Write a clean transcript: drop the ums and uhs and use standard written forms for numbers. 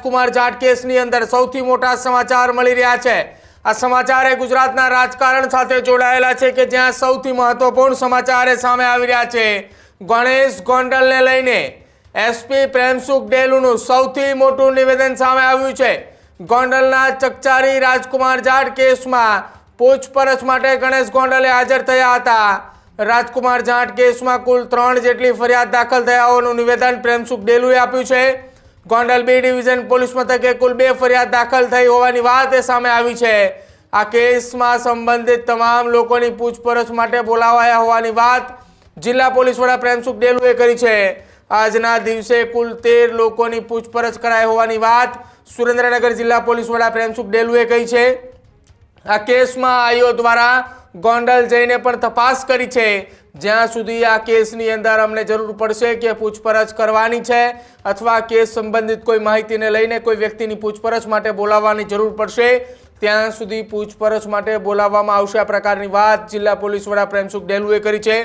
રાજકુમાર જાટ કેસની અંદર સૌથી મોટા સમાચાર મળી રહ્યા છે। આ સમાચાર એ ગુજરાતના રાજકારણ સાથે જોડાયેલા છે કે જ્યાં સૌથી મહત્વપૂર્ણ સમાચાર સામે આવી રહ્યા છે। ગણેશ ગોંડલને લઈને એસપી પ્રેમસુખ ડેલુનું સૌથી મોટું નિવેદન સામે આવ્યું છે। ગોંડલના ચકચારી રાજકુમાર જાટ કેસમાં પૂછપરછ માટે ગણેશ ગોંડલે હાજર થયા હતા। રાજકુમાર જાટ કેસમાં કુલ 3 જેટલી ફરિયાદ દાખલ થયા હોવાનું નિવેદન પ્રેમસુખ ડેલુએ આપ્યું છે। ગોંડલ બી ડિવિઝન પોલીસ મથકે કુલ 2 ફરિયાદ દાખલ થઈ હોવાની વાત સામે આવી છે। આ કેસમાં સંબંધિત તમામ લોકોની પૂછપરછ માટે બોલાવાયા હોવાની વાત જિલ્લા પોલીસ વડા પ્રેમસુખ ડેલુએ કરી છે। આજના દિવસે કુલ 13 લોકોની પૂછપરછ કરાઈ હોવાની વાત સુરેન્દ્રનગર જિલ્લા પોલીસ વડા પ્રેમસુખ ડેલુએ કહી છે। આ કેસમાં આઈઓ દ્વારા ગોંડલ જઈને પણ તપાસ કરી છે। જ્યાં સુધી આ કેસની અંદર અમને જરૂર પડશે કે પૂછપરછ કરવાની છે અથવા કેસ સંબંધિત કોઈ માહિતીને લઈને કોઈ વ્યક્તિની પૂછપરછ માટે બોલાવવાની જરૂર પડશે ત્યાં સુધી પૂછપરછ માટે બોલાવવામાં આવશે। આ પ્રકારની વાત જિલ્લા પોલીસ વડા પ્રેમસુખ ડેલુએ કરી છે।